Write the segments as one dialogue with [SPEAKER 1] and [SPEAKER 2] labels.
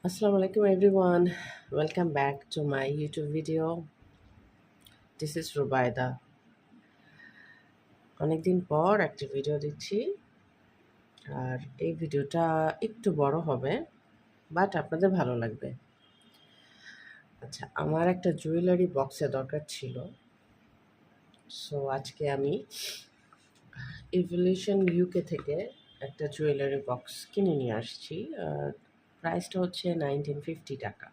[SPEAKER 1] Assalamu alaikum everyone. Welcome back to my YouTube video. This is Rubaida. অনেকদিন পর একটা video দিচ্ছি আর এই ভিডিওটা একটু বড় হবে বাট আপনাদের ভালো লাগবে। আচ্ছা, আমার একটা জুয়েলারি বক্সের দরকার ছিল। সো আজকে আমি ইভলিউশন ইউকে থেকে একটা জুয়েলারি বক্স কিনে নিয়ে আসছি। প্রাইসটা হচ্ছে 1950 টাকা।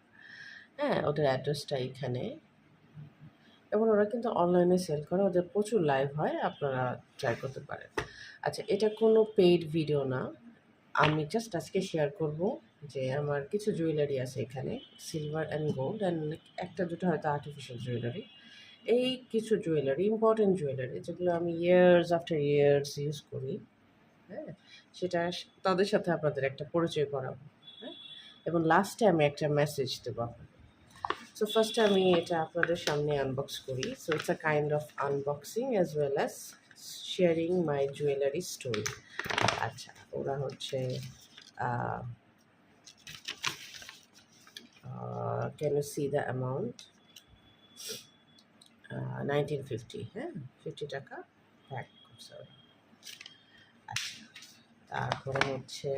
[SPEAKER 1] হ্যাঁ, ওদের অ্যাড্রেসটা এখানে এবং ওরা কিন্তু অনলাইনে সেল করে, ওদের প্রচুর লাইভ হয়, আপনারা ট্রাই করতে পারেন। আচ্ছা, এটা কোনো পেইড ভিডিও না, আমি জাস্ট আজকে শেয়ার করব যে আমার কিছু জুয়েলারি আছে এখানে, সিলভার অ্যান্ড গোল্ড অ্যান্ড একটা দুটো হয়তো আর্টিফিশিয়াল জুয়েলারি। এই কিছু জুয়েলারি, ইম্পর্টেন্ট জুয়েলারি যেগুলো আমি ইয়ার্স আফটার ইয়ার্স ইউজ করি, হ্যাঁ, সেটা তাদের সাথে আপনাদের একটা পরিচয় করাবো। হ্যাঁ, এবং লাস্টে আমি একটা মেসেজ দেবো আপনাদের। সো ফার্স্টে আমি এটা আপনাদের সামনে আনবক্স করি। So it's a kind of unboxing as well as sharing my jewellery story. আচ্ছা, ওরা হচ্ছে can you see the amount? 1950, হ্যাঁ, 50 টাকা প্যাক করছে ওরা। আচ্ছা, তারপরে হচ্ছে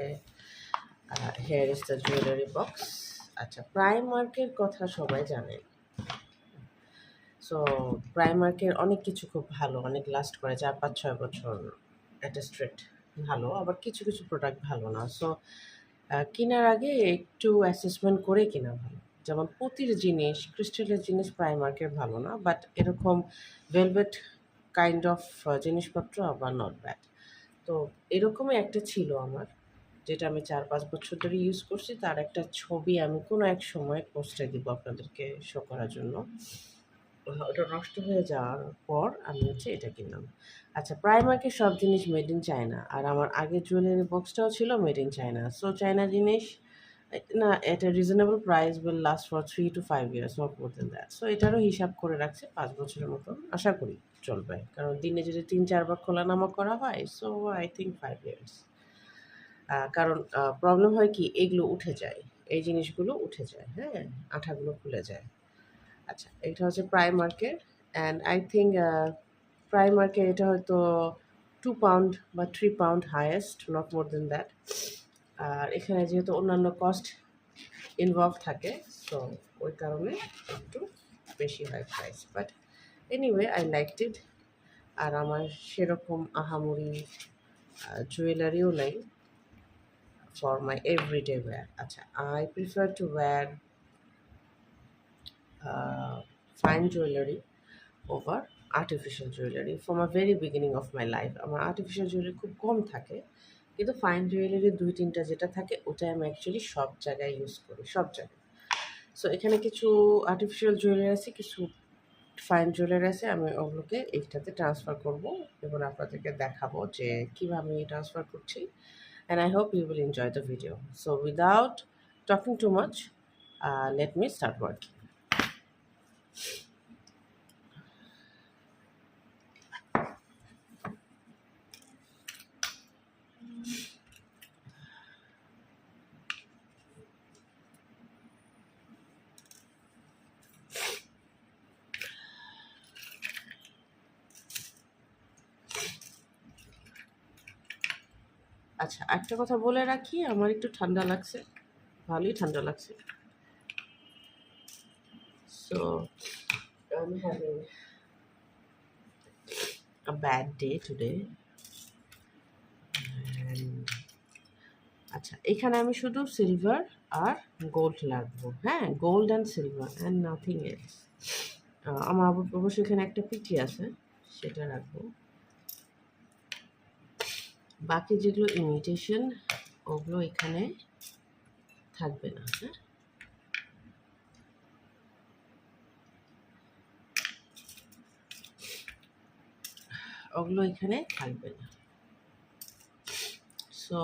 [SPEAKER 1] hair is the jewellery box. আচ্ছা, প্রাইমার্কের কথা সবাই জানেন। সো প্রাইমার্কের অনেক কিছু খুব ভালো, অনেক লাস্ট করে 4 5 6 বছর, একটা স্ট্রেট ভালো, আবার কিছু কিছু প্রোডাক্ট ভালো না। সো কেনার আগে একটু অ্যাসেসমেন্ট করে কেনা ভালো। যেমন পুঁতির জিনিস, ক্রিস্টালের জিনিস প্রাইমার্কের ভালো না, বাট এরকম ভেলভেট কাইন্ড অফ জিনিসপত্র আবার নট ব্যাড। তো এরকমই একটা ছিল আমার, যেটা আমি 4 5 বছর ধরে ইউজ করছি। তার একটা ছবি আমি কোনো এক সময় পোস্টে দিব আপনাদেরকে শো করার জন্য। ওটা নষ্ট হয়ে যাওয়ার পর আমি হচ্ছে এটা কিনলাম। আচ্ছা, প্রাইমার্কের সব জিনিস মেড ইন চায়না, আর আমার আগের জুয়েলারি বক্সটাও ছিল made in China. So China জিনিস না, এটা reasonable price will last for 3 to 5 years, not more than that. So এটারও হিসাব করে রাখছে 5 বছরের মতো, আশা করি চলবে, কারণ দিনে যদি 3 4 বার খোলা নামা করা হয়। So I think 5 years। কারণ প্রবলেম হয় কি, এগুলো উঠে যায়, এই জিনিসগুলো উঠে যায়, হ্যাঁ, আঠাগুলো খুলে যায়। আচ্ছা, এটা হচ্ছে প্রাইমার্কের, অ্যান্ড আই থিঙ্ক প্রাইমার্কের এটা হয়তো 2 পাউন্ড বা 3 pound highest, not more than that. আর এখানে যেহেতু অন্যান্য কস্ট ইনভলভ থাকে, সো ওই কারণে একটু বেশি হয় price, but anyway I liked it. আর আমার সেরকম আহামরি জুয়েলারিও নাই ফর মাই এভরিডে ওয়্যার। আচ্ছা, I prefer to wear fine jewellery over artificial jewellery from a very beginning of my life. আমার আর্টিফিশিয়াল জুয়েলারি খুব কম থাকে, কিন্তু ফাইন জুয়েলারি 2 3টা যেটা থাকে ওটাই আমি অ্যাকচুয়ালি সব জায়গায় ইউজ করি, সব জায়গায়। সো এখানে কিছু আর্টিফিশিয়াল জুয়েলারি আছে, কিছু ফাইন জুয়েলারি আছে, আমি ওগুলোকে এইটাতে ট্রান্সফার করব এবং আপনাদেরকে দেখাবো যে কীভাবে আমি ট্রান্সফার করছি। And I hope you will enjoy the video. So without talking too much, let me start working. আচ্ছা, একটা কথা বলে রাখি, আমার একটু ঠান্ডা লাগছে, ভালোই ঠান্ডা লাগছে। So I'm having a bad day today. And আচ্ছা, এখানে আমি শুধু সিলভার আর গোল্ড রাখবো, হ্যাঁ, gold and silver and nothing else. আমার অবশ্যই এখানে একটা পিটি আছে, সেটা রাখবো। বাকি যেগুলো ইমিটেশন, ওগুলো এখানে থাকবে না, হ্যাঁ। ওগুলো এখানে থাকবে না। সো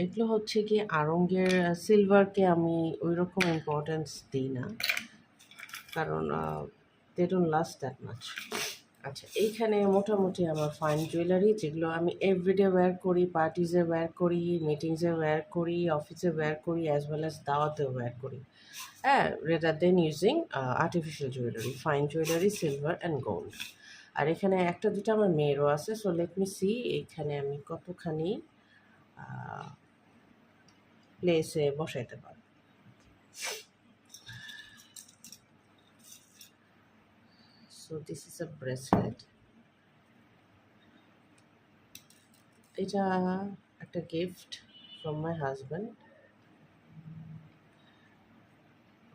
[SPEAKER 1] এগুলো হচ্ছে কি আড়ঙের, সিলভারকে আমি ওই রকম ইম্পর্টেন্স দিই না, কারণ they don't last that much. আচ্ছা, এইখানে মোটামুটি আমার ফাইন জুয়েলারি, যেগুলো আমি এভরিডে ওয়্যার করি, পার্টিজে ওয়্যার করি, মিটিংসে ওয়্যার করি, অফিসে ওয়্যার করি, অ্যাজ ওয়েল অ্যাজ দাওয়াতেও ওয়্যার করি। হ্যাঁ, rather than using artificial jewellery, fine jewellery, silver and gold. আর এখানে একটা দুটো আমার মেয়েরও আছে, সো লেট মি সি এইখানে আমি কতখানি প্লেসে বসাইতে পারবো। So this is a bracelet. এটা একটা gift from my husband.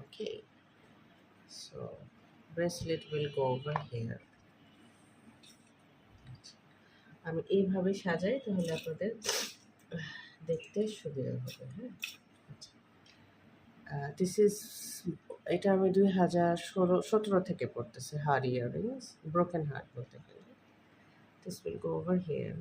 [SPEAKER 1] Okay, so bracelet will go over here. আমি এইভাবে সাজাই, তাহলে আপনাদের দেখতে সুবিধা হবে। হ্যাঁ, দিস ইজ, এটা আমি 2017 থেকে পড়তেছি, হার্ড ইয়াররিংস, ব্রোকেন হার্ট বলতে গেলে। This will go over here.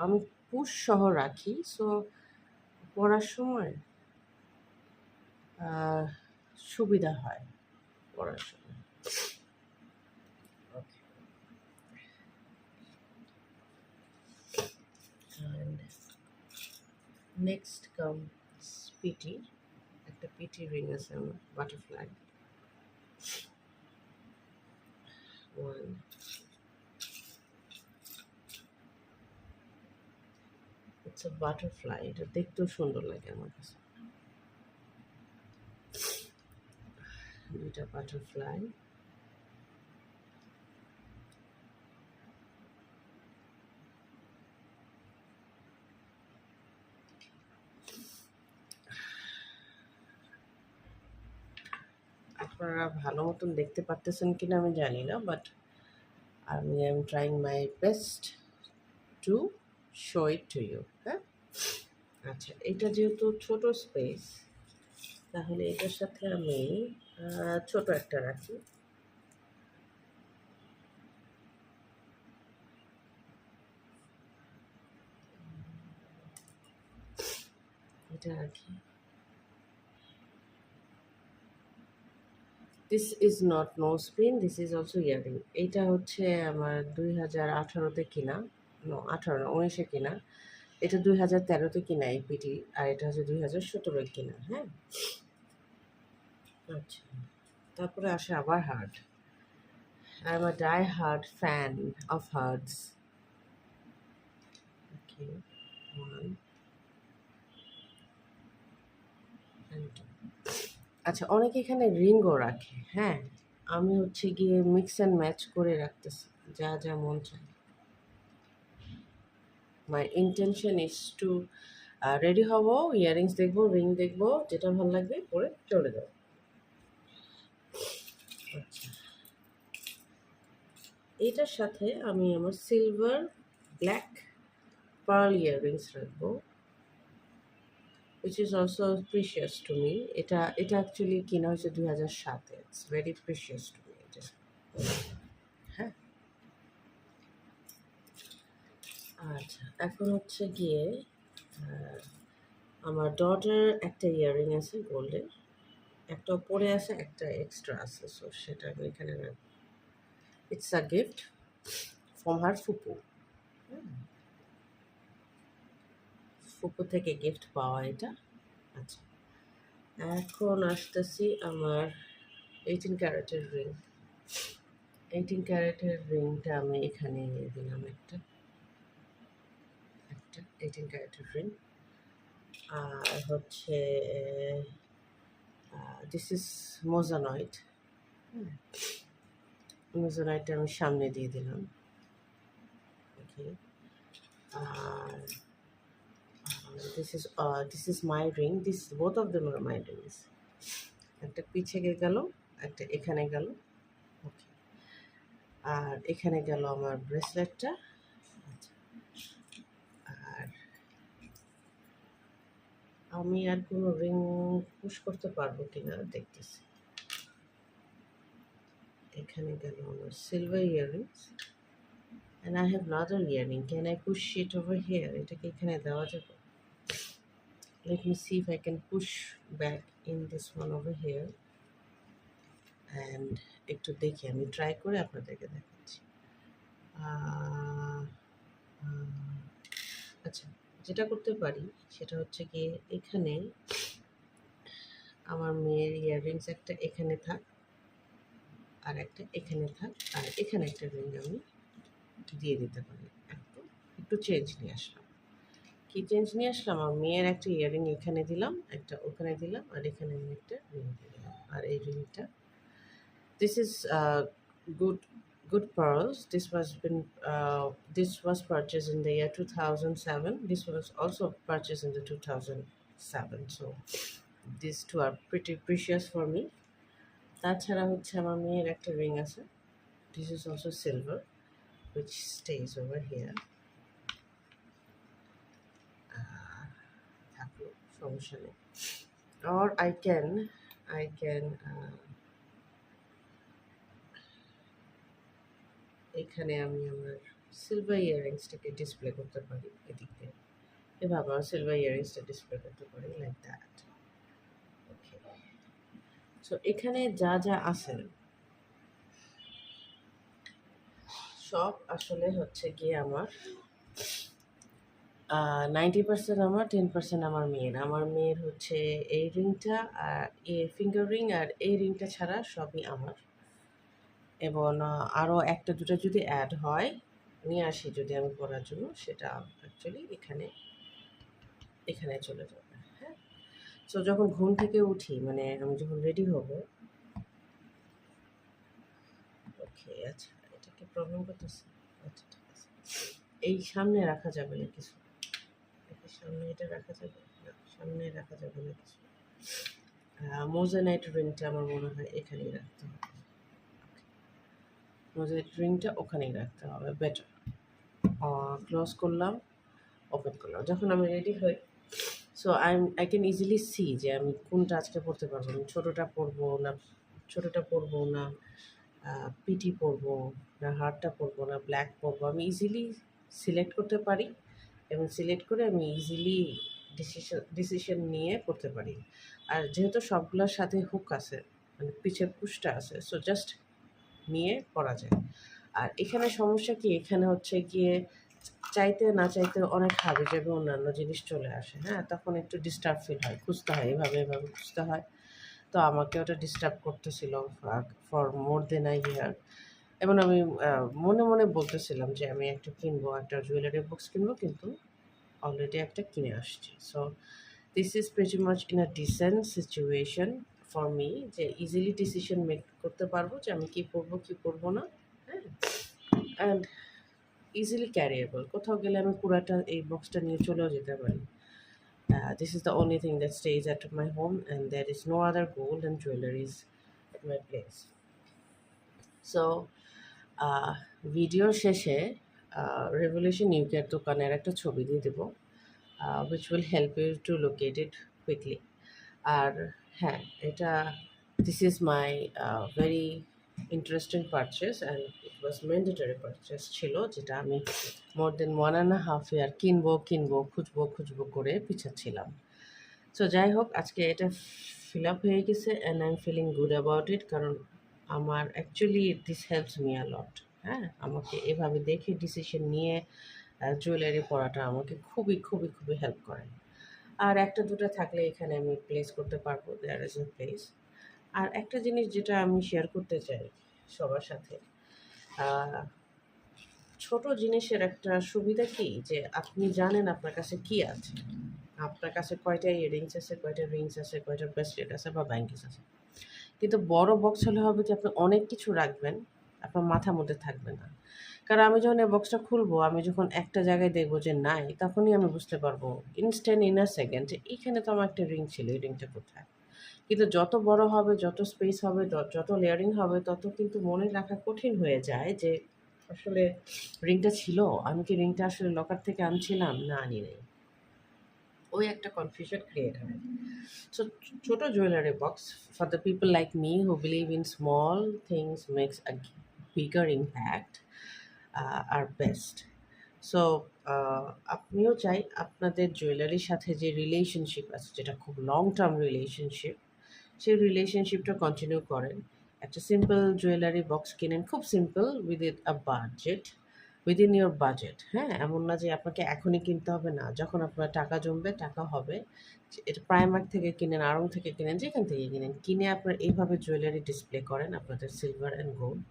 [SPEAKER 1] আমি পুশ সহ রাখি, সো পড়ার সময় সুবিধা হয় পড়ার সময়। And next comes পিটি। একটা পিটি রিং আছে আমার, butterfly. One, it's a butterfly, এটা দেখতেও সুন্দর লাগে আমার কাছে। দুইটা বাটারফ্লাই। আপনারা ভালো মতন দেখতে পারতেছেন কিনা আমি জানি না, বাট আমি am trying my best to show it to you. হ্যাঁ, আচ্ছা, এটা যেহেতু ছোট স্পেস, তাহলে এটার সাথে আমি ছোট একটা রাখি। এটা রাখি। This is not nose pin, this is also earring. এইটা হচ্ছে আমার 2018-তে কিনা, 19-এ কিনা। এটা 2013-তে কিনা এই পিটি, আর এটা হচ্ছে 2017-এ কিনা। হ্যাঁ, আচ্ছা, তারপরে আসে আবার heart. I am a die heart fan of hearts. Okay, 1 and 2। আচ্ছা, অনেকে এখানে রিংও রাখে। হ্যাঁ, আমি হচ্ছে গিয়ে মিক্স অ্যান্ড ম্যাচ করে রাখতেছি, যা যা মন চায়। My intention is to ready হব, ইয়ারিংস দেখবো, রিং দেখবো, যেটা ভালো লাগবে পরে চলে যাবো। আচ্ছা, এইটার সাথে আমি আমার সিলভার ব্ল্যাক পার্ল ইয়ারিংস রাখবো, which is also precious to me. এটা অ্যাকচুয়ালি কিনা হয়েছে 2007-এ। It's very precious to me এটা। হ্যাঁ, আচ্ছা, এখন হচ্ছে গিয়ে আমার ডটার একটা ইয়াররিং আছে গোল্ডের, একটা পরে আছে, একটা এক্সট্রা আছে, সো সেটা আমি এখানে রাখবো। It's a gift from her ফুপু। ফুপু থেকে গিফট পাওয়া এটা। আচ্ছা, এখন আসতেছি আমার 18 ক্যারেটের রিং। 18 ক্যারেটের রিংটা আমি এখানে দিলাম একটা 18 ক্যারেটের রিং। আর হচ্ছে দিস ইজ মোজানয়েড। মোজানয়েডটা আমি সামনে দিয়ে দিলাম। ওকে, আর this is my ring. Both of them are my rings. একটা পিছে গেল, একটা এখানে গেল। ওকে, আর এখানে গেল আমার ব্রেসলেটটা। আর আমি আর কোনো রিং পুশ করতে পারবো কিনা দেখতেছি। এখানে গেল আমার silver earrings. and I have another earring. Can I push it over here? এটাকে এখানে দেওয়া যাবে? Let me see if I can push back in this one over here. And একটু দেখি, আমি ট্রাই করে আপনাদেরকে দেখাচ্ছি। আহ, আহ, আচ্ছা, যেটা করতে পারি সেটা হচ্ছে গিয়ে এখানে আমার মেয়ের ইয়াররিংস একটা এখানে থাক, আর একটা এখানে থাক, আর এখানে একটা রিং আমি দিয়ে দিতে পারি। একটু একটু চেঞ্জ নিয়ে আসলাম। কি চেঞ্জ নিয়ে আসলাম? আমার মেয়ের একটা ইয়াররিং এখানে দিলাম, একটা ওখানে দিলাম, আর এখানে আমি একটা রিং দিলাম। আর এই রিংটা, this is good pearls. This was purchased in the year 2007. This was also purchased in the 2007. So these two are pretty precious for me. তাছাড়া হচ্ছে আমার মেয়ের একটা রিং আছে। This is also silver, which stays over here. থাকলো, সমস্যা নেই। Or I can এখানে আমি আমার সিলভার ইয়াররিংসটাকে ডিসপ্লে করতে পারি এদিক দিয়ে। এভাবে আমার সিলভার ইয়াররিংসটা ডিসপ্লে করতে পারি, লাইক দ্যাট। ওকে, সো এখানে যা যা আছে সব আসলে হচ্ছে গিয়ে আমার 90% আমার, 10% আমার মেয়ের। আমার মেয়ের হচ্ছে এই রিংটা আর ফিঙ্গার রিং, আর এই রিংটা ছাড়া সবই আমার। এবং আরও একটা দুটো যদি অ্যাড হয় নিয়ে আসি যদি আমি পরার জন্য, সেটা অ্যাকচুয়ালি এখানে চলে যাবে। হ্যাঁ, সো যখন ঘুম থেকে উঠি, মানে আমি যখন রেডি হব, ওকে আচ্ছা, এটা কি প্রবলেম করতেছে? আচ্ছা ঠিক আছে, এই সামনে রাখা যাবে না কিছু, সামনে এটা রাখা যাবে না, সামনে রাখা যাবে না কিছু। মোজানাইট রিংটা আমার মনে হয় এখানেই রাখতে হবে, মোজানাইট রিংটা ওখানেই রাখতে হবে, বেটার। ক্লোজ করলাম, ওপেন করলাম। যখন আমি রেডি হই, so I can easily see যে আমি কোনটা আজকে পরতে পারবো। আমি ছোটোটা পরবো না পিটি পরবো না হারটা পরবো না ব্ল্যাক পরবো, আমি ইজিলি সিলেক্ট করতে পারি, এবং সিলেক্ট করে আমি ইজিলি ডিসিশন নিয়ে করতে পারি। আর যেহেতু সবগুলোর সাথে হুক আছে, মানে পিছের পুশটা আছে, সো জাস্ট নিয়ে করা যায়। আর এখানে সমস্যা কি, এখানে হচ্ছে গিয়ে চাইতে না চাইতে অনেক হাবি যাবে অন্যান্য জিনিস চলে আসে। হ্যাঁ, তখন একটু ডিস্টার্ব ফিল হয়, খুঁজতে হয়, এভাবে খুঁজতে হয়। তো আমাকে ওটা ডিস্টার্ব করতেছিল ফর মোর দেন আই ইয়ার। এবং আমি মনে মনে বলতেছিলাম যে আমি একটা কিনবো, একটা জুয়েলারি বক্স কিনবো, কিন্তু অলরেডি একটা কিনে আসছি। So this is pretty much in a decent situation for me, যে ইজিলি ডিসিশন মেক করতে পারবো যে আমি কী পরবো না। হ্যাঁ, অ্যান্ড ইজিলি ক্যারিয়েবল, কোথাও গেলে আমি পুরাটা এই বক্সটা নিয়ে চলেও যেতে পারি। This is the only thing that stays at my home, and there is no other gold and jewelries at my place. So ভিডিওর শেষে রেভলিউশন ইউকের দোকানের একটা ছবি দিয়ে দেবো, which will help you to locate it quickly. আর হ্যাঁ, এটা this is my very interesting purchase, and it was mandatory purchase ছিল, যেটা আমি more than 1.5 year কিনবো খুঁজবো করে পিছাচ্ছিলাম। সো যাই হোক, আজকে এটা ফিল আপ হয়ে গেছে, and I am feeling good about it, কারণ আমার actually this helps me a lot. হ্যাঁ, আমাকে এভাবে দেখে ডিসিশন নিয়ে জুয়েলারি পরাটা আমাকে খুবই হেল্প করে। আর একটা দুটো থাকলে এখানে আমি প্লেস করতে পারবো, দেয়ার ইজ এ প্লেস। আর একটা জিনিস যেটা আমি শেয়ার করতে চাই সবার সাথে, ছোট জিনিসের একটা সুবিধা কি, যে আপনি জানেন আপনার কাছে কি আছে, আপনার কাছে কয়টা ইয়াররিংস আছে, কয়টা রিংস আছে, কয়টা ব্রেসলেট আছে বা ব্যাঙ্গেস আছে। কিন্তু বড় বক্স হলে হবে যে আপনি অনেক কিছু রাখবেন, আপনার মাথার মধ্যে থাকবে না। কারণ আমি যখন এই বক্সটা খুলবো, আমি যখন একটা জায়গায় দেখবো যে নাই, তখনই আমি বুঝতে পারবো ইনস্ট্যান্ট, ইন আ সেকেন্ড, যে এইখানে তো আমার একটা রিং ছিল, এই রিংটা কোথায়। কিন্তু যত বড় হবে, যত স্পেস হবে, যত লেয়ারিং হবে, তত কিন্তু মনে রাখা কঠিন হয়ে যায় যে আসলে রিংটা ছিল, আমি কি রিংটা আসলে লকার থেকে আনছিলাম না আনি নাই, ওই একটা কনফিউশন ক্রিয়েট হয়। সো ছোট jewellery box for the people like me who believe in small things makes a bigger impact, আর বেস্ট। সো আপনিও চাই আপনাদের জুয়েলারির সাথে যে রিলেশনশিপ আছে, যেটা খুব লং টার্ম রিলেশনশিপ, সেই রিলেশনশিপটা কন্টিনিউ করেন। একটা সিম্পল জুয়েলারি বক্স কিনেন, খুব simple, within a budget, within your budget. হ্যাঁ, এমন না যে আপনাকে এখনই কিনতে হবে, না, যখন আপনার টাকা জমবে, টাকা হবে, এটা প্রাইমার্ক থেকে কিনেন, আড়ং থেকে কিনেন, যেখান থেকে কিনেন, কিনে আপনার এইভাবে জুয়েলারি ডিসপ্লে করেন আপনাদের সিলভার অ্যান্ড গোল্ড।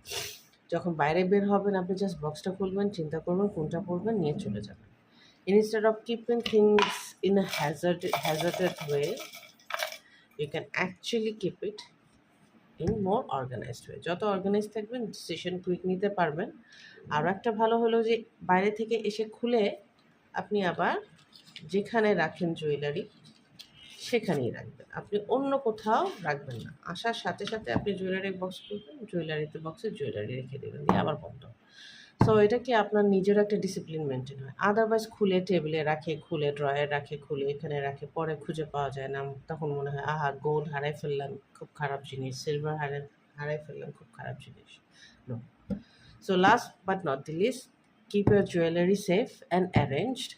[SPEAKER 1] যখন বাইরে বের হবেন, আপনি জাস্ট বক্সটা খুলবেন, চিন্তা করবেন কোনটা পরবেন, নিয়ে চলে যাবেন। Instead of keeping things in a hazarded way, you can actually keep it in more organized way. যত অর্গানাইজ থাকবেন, ডিসিশন কুইক নিতে পারবেন। আরও একটা ভালো হলো যে বাইরে থেকে এসে খুলে আপনি আবার যেখানে রাখেন জুয়েলারি সেখানেই রাখবেন, আপনি অন্য কোথাও রাখবেন না। আসার সাথে সাথে আপনি জুয়েলারি বক্স খুলবেন, জুয়েলারিতে বক্সে জুয়েলারি রেখে দেবেন, দিয়ে আবার বন্ধ। সো এটা কি আপনার নিজের একটা ডিসিপ্লিন মেনটেন হয়। আদারওয়াইজ খুলে টেবিলে রাখে, খুলে ড্রয়ার রাখে, খুলে এখানে রাখে, পরে খুঁজে পাওয়া যায় না, তখন মনে হয় আহা গোল্ড হারাই ফেললাম, খুব খারাপ জিনিস, সিলভার হারাই ফেললাম, খুব খারাপ জিনিস। No. So last but not the least, keep your jewelry safe and arranged.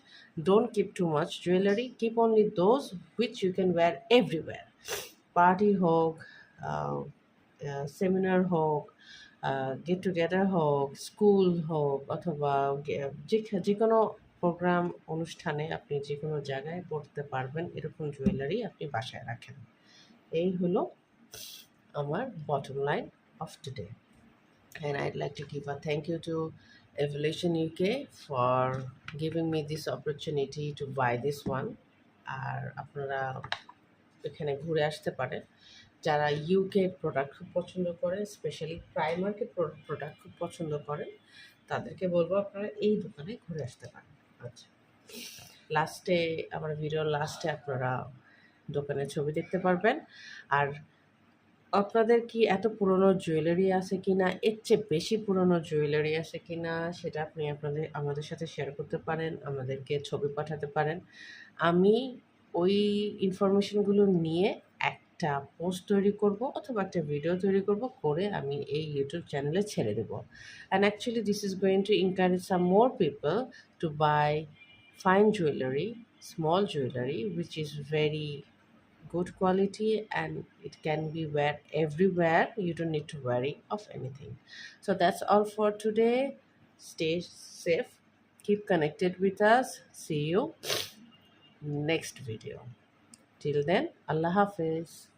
[SPEAKER 1] Don't keep too much jewelry. Keep only those which you can wear everywhere. Party হোক, সেমিনার হোক, গেট টুগেদার হোক, school হোক, অথবা যে কোনো programme অনুষ্ঠানে আপনি যে কোনো জায়গায় পড়তে পারবেন এরকম জুয়েলারি আপনি বাসায় রাখেন। এই হলো আমার bottom line of today. And I'd like to give a thank you to Evolution UK for giving me this opportunity to buy this one. আর আপনারা এখানে ঘুরে আসতে পারেন, যারা ইউকে প্রোডাক্ট খুব পছন্দ করে, স্পেশালি প্রাইমার্কের প্রোডাক্ট খুব পছন্দ করেন, তাদেরকে বলবো আপনারা এই দোকানে ঘুরে আসতে পারেন। আচ্ছা, লাস্টে, আমার ভিডিওর লাস্টে আপনারা দোকানের ছবি দেখতে পারবেন। আর আপনাদের কি এত পুরনো জুয়েলারি আছে কিনা, এর চেয়ে বেশি পুরনো জুয়েলারি আছে কিনা, সেটা আপনি আমাদের সাথে শেয়ার করতে পারেন, আমাদেরকে ছবি পাঠাতে পারেন। আমি ওই ইনফরমেশনগুলো নিয়ে একটা পোস্ট তৈরি করব অথবা একটা ভিডিও তৈরি করব, করে আমি এই ইউটিউব চ্যানেলে ছেড়ে দেবো। And actually this is going to encourage some more people to buy fine jewelry, small jewelry, which is very good quality and it can be wear everywhere. You don't need to worry of anything. So that's all for today. Stay safe, keep connected with us. See you next video. Till then, Allah Hafiz.